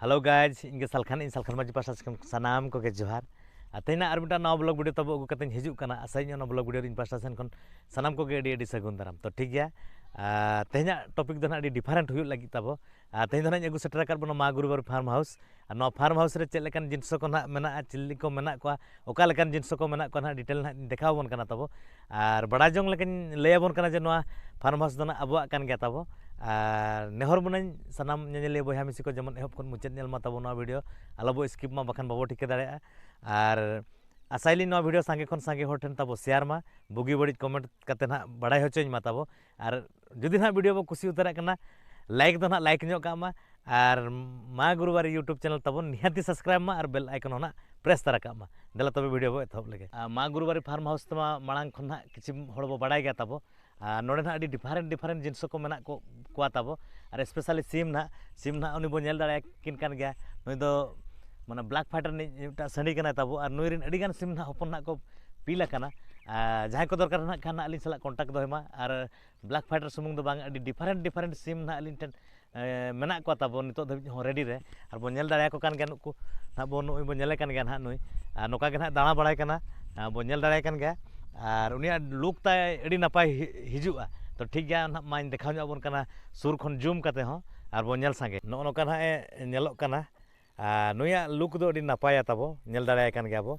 Hello guys इनके सालखान माजी पासा सानाम को के जोहार तेना और मिटा नवा ब्लॉग वीडियो तब अगू कते हिजुग कना आसाई ना ब्लॉग वीडियो इन पासा सेन खन सानाम को के अडी सगुन दाराम तो ठीक गया तेना टॉपिक दो ना अडी डिफरेंट हुई लगी तब तेन दो ना अगू सेटर कर बनो मा गुरुबार फार्म हाउस फार्म हाउस रे चेक लेकान जिनिस को ना मेना चिल्ली को मेना को ओका लेकान जिनिस को मेना को ना डिटेल ना देखाव बन कना तब और बड़ा जोंग लेकिन लैबन कना जे नवा फार्म हाउस दो ना अबुआ कान गया तब नेहर बनाई सानाम नेले बया मिसी को जेमन एहब खन मुचाद नेल मा तब नवा वीडियो आलोबो स्किप मा बखान बाबो ठिके दाड़े और आसाइली नवा वीडियो सांगे खन सांगे हर ठेन तब शेयर मा बुगी बड़ी कमेंट कते ना बड़ाई होचोኝ मा तब और जुदी ना वीडियो बो कुसी उतरा कना लाइक दो ना लाइक ᱧᱚᱜ का मा और मा गुरुबार यूट्यूब चैनल तब निहाती सब्सक्राइब मा और बेल आइकन होना प्रेस तरा का मा देला तब वीडियो बो एथब लगे मा गुरुबारी फार्म हाउस तमा मांग खन ना किछि हड़ बो बड़ाई गया तब नोडे ना डिफरेंट जिनिस को मेना को तब और स्पेशली सिम ना उनी बो नेल दाड़े किन कान गया नुई दो माने ब्लैक फाइटर निटा संडी कना तब और नुई रिन अडिगान सिम ना हपन ना को पीला कना जहां को दरकार ना खाना अलिन सला कांटेक्ट दो हेमा और ब्लैक फाइटर सुमुंग दो बांग अडी डिफरेंट सिम ना अलिन ठेन मेना को तब नितो धबि हो रेडी रे और बो नेल दाड़े को कान गया नुकु ना बो नुई बो नेले कान गया ना नुई नोका गे ना दाणा बड़ाय कना बो नेल दाड़े कान गया और उनिया लुक ताय अडी नपाय हिजुआ तो ठीक गया ना माइन देखाव ᱧᱚᱜ बन कना सुर खन जूम कते हो और बो नेल सांगे नो नोका ना नेलोक कना नुया लुक दो अडी नपाया तब नेल दाड़े कान गया बो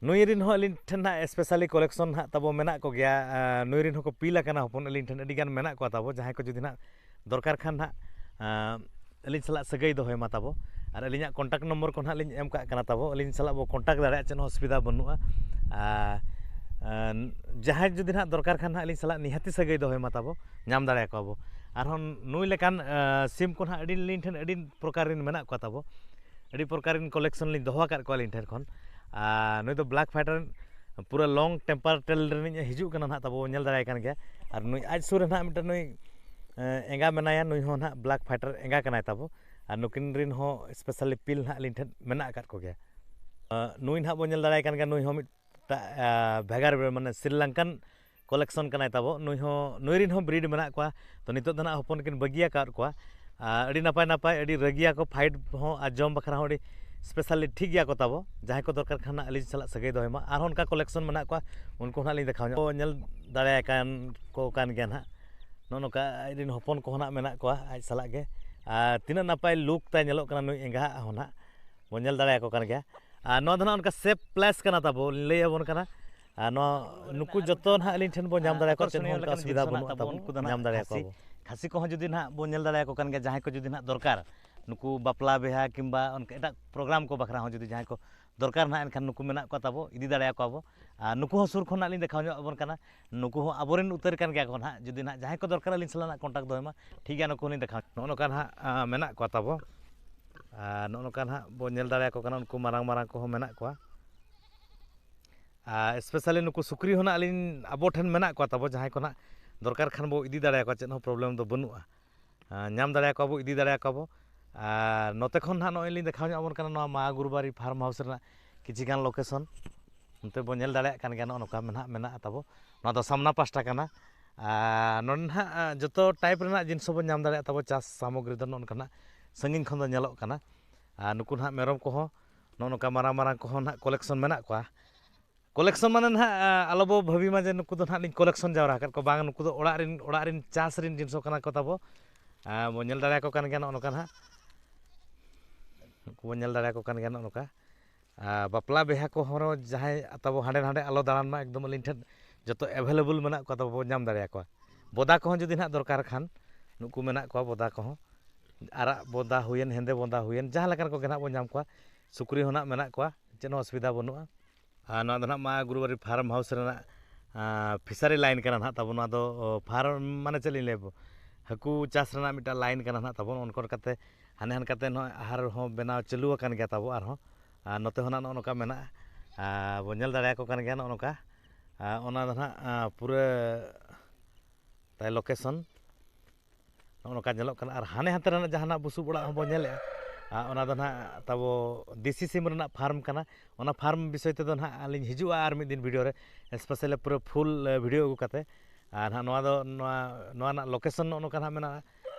नुई रिन हो अलिन ठेन ना स्पेशली कलेक्शन हा तब मेना को गया नुई रिन हो को पीला कना हपन अलिन ठेन अडी गान मेना को तब जहां को जुदी ना दरकार खान ना अलिन सला सगई दो हेमा तब और अलिना कॉन्टैक्ट नंबर को ना लिन एम का कना तब अलिन सला बो कॉन्टैक्ट दाड़े चेन असुविधा बनुआ जहां जुदी ना दरकार खान ना अलिन सला निहाती सगई दो हेमा तब नाम दाड़े को अब और नुई लेकान सिम को ना अडी लिन ठेन अडी प्रकार रिन मेना को तब अडी प्रकार रिन कलेक्शन लिन दोहा कर को लिन ठेन खन नुई दो ब्लैक फाइटर पूरा लॉन्ग टेम्पर टेल रिन हिजू कना ना तब नेल दाड़े कान गया और नुई आज सुर ना मिटा नुई एंगा मेनाया नुई हो ना ब्लैक फाइटर एंगा कनाय तब और नुकिन रिन हो स्पेशली पिल ना लिन ठेन मेना कर को गया नुई ना बो नेल दाड़े कान गया नुई हो मिटा भेगार माने श्रीलंकन कलेक्शन कनाय तब नुई रिन हो ब्रीड मेना को तो नितो दना हपन किन बगिया कर को अडी नपाय अडी रगिया को फाइट हो आजम बखरा हो स्पेशली ठीक गया को तब जहां को दरकार खाना अली सला सगई दो हेमा और उनका कलेक्शन मेना को उनको ना लिन देखाव नेल दाड़े कान को कान गया ना नोका रिन हपन को ना मेना को आज सला के तीना नपाय लुक ताय नेलोक कना नुई एंगा होना बो नेल दाड़े को कान गया नो दना उनका सेफ प्लेस कना तब लय अबन कना नुकु जतो ना अलिन ठेन बो नाम दाड़े को चेन उनका सुविधा बनु तब उनको नाम दाड़े को खासी को जुदी ना बो नेल दाड़े को कान गया जहां को जुदी ना दरकार नुकु बापला बेहा किंबा उनका एटा प्रोग्राम को बखरा हो जुदी जहां को दरकार ना एनखान नुकु मेना को तब इदी दाड़े को अब नुकु हो सुर खन ना लिन देखाव ᱧᱚᱜ अबन कना नुकु हो अबोरेन उतर कान गया को ना जुदी ना जहां को दरकार लिन सला ना कांटेक्ट दोमा ठीक गया नुकु लिन देखाव नो नोका ना मेना को तब नो नोका ना बो नेल दाड़े को कना उनको मारंग को मेना को स्पेशली नुकु सुक्री होना अलिन अबो ठेन मेना को तब जहां को ना दरकार खान बो इदी दाड़े को चेन हो प्रॉब्लम दो बनुआ नाम दाड़े को बो इदी दाड़े को बो नोते खन ना नोय लिन देखाव ᱧᱚᱜ कना नो मा गुरुबारी फार्म हाउस रे किछि गान लोकेशन उनते बो नेल दाड़े कान गया नोका मेना तब नो दो सामना पास्टा कना नोन ना जतो टाइप रेना जिनिस बो नाम दाड़े तब चास सामग्री दो नोनका संगिन खन दो नेलोक कना नुकु ना मेरम को नोका मारंग को ना कलेक्शन मेना को कलेक्शन माने ना आलोबो भाबी मा जे नुकु दो ना लिन कलेक्शन जावरा कर को बांग नुकु दो ओड़ा रिन चास रिन जिनिस कना को तब बो नेल दाड़े को कान गया नोका ना को नेल दाड़े को कान गया नोका बापला बेहा को हरो जहां तब हांडे हांडे आलो दाड़ान मा एकदम लिन ठेन जतो अवेलेबल मेना को तब नाम दाड़े को बोदा को जुदी ना दरकार खान नुकु मेना को बोदा को आरा बोदा हुयन हेंदे बोदा हुयन जहां लकार को गेना बो नाम को सुक्री होना मेना को चेन असुविधा बनुआ ना दना मा गुरुबारी फार्म हाउस रेना फिसारी लाइन कना ना तब ना दो फार्म माने चली लेबो हाकू चास रेना मिटा लाइन कना ना तब उनको कते हाने हान कते न आहार हो बनाव चालू अकान गया तब आर हो नोते होना नोका मेना बो नेल दाड़े को कान गया नोका ओना दना पूरा ताय लोकेशन नोका नेलोक कना और हाने हाते रेना जहाना बुसुब ओड़ा बो नेले ओना दो ना तब देसी सिम रेना फार्म कना ओना फार्म विषय ते दो ना अलिन हिजुआ और मिद दिन वीडियो रे स्पेशली पूरा फुल वीडियो अगु कते ना नोआ दो नोआ ना लोकेशन नोका ना मेना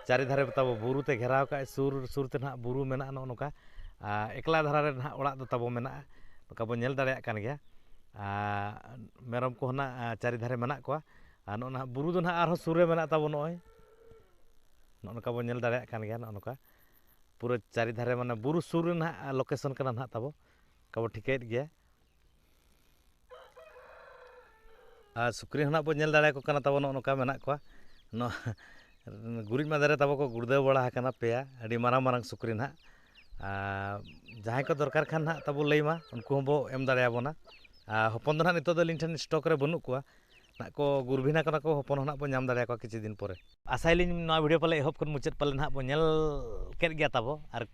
चारि धारे तब बुरु ते घेराव का सुर सुर ते नहाग बुरु मेना नोका एकला धारा रे नहाग ओड़ा दो तबो मेना नोका बो नेल दाड़ेयाग कान गया मेरम को ना चारि धारे मेना कोआ नोना बुरु दो नहाग आरो सुर रे मेना तबो नोय नोका बो नेल दाड़ेयाग कान गया नोका पूरा चारि धारे माने बुरु सुर रे नहाग लोकेशन कना नहाग तबो कबो ठिकायेद गया सुक्री होना बो नेल दाड़े को कना तबो नोका मेना कोआ नो गुरिज मादरे तब को गुड़दाव बड़ा हकना पेया अड़ी मारांग मारांग सुक्री ना जहां को दरकार खान ना तब लैमा उनको हम बो एम दाड़ेयाबोना हपन दो ना नितो दो लिन ठेन स्टॉक रे बनुक कोआ ना को गुरभिना कना को हपन होना बो नाम दाड़ेया को किछि दिन परे आशाइलिन नवा वीडियो पले एहब खन मुचाद पले ना बो नेल केद गया तब आर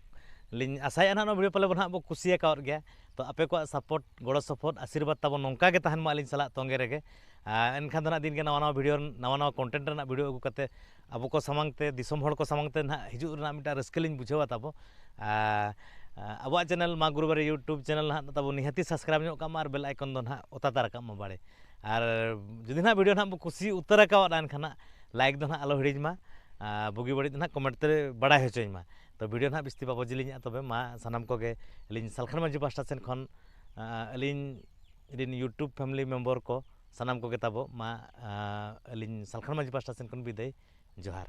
लिन आशाया ना वीडियो पले बो ना बो कुसिया कावत गया तो आपे को सपोर्ट गड़ो सपोर्ट आशीर्वाद तब नौका गे तहन मा लिन सला तोंगे रेगे एनखान दो ना दिन के नवा नवा वीडियो नवा नवा कंटेंट रेना वीडियो अगु कते अब को सामांगते दिसम हड़ को सामांगते ना हिजू रेना मिटा रस्कलिन बुझावा तब अब चैनल मा गुरुबारी यूट्यूब चैनल ना तब निहाती सब्सक्राइब ᱧᱚᱜ ᱠᱟᱜ ᱢᱟ ᱟᱨ ᱵᱮᱞ आइकन दो ना ओताता रकाब मा बाड़े आर जुदी ना वीडियो ना कुसी उतर का एनखान लाइक दो ना आलो हिड़िज मा बुगी बड़ी ना कमेंट ते बड़ा होचोኝ मा तो वीडियो ना बिस्ती बाबो जिलिᱧᱟ तबे मा सानाम को गे लिन सालखन मांझी पास्टा सेन खन अलिन रिन यूट्यूब फैमिली मेंबर को सानाम को गे तबो मा अलिन सालखन मांझी पास्टा सेन खन बिदाय जोहार।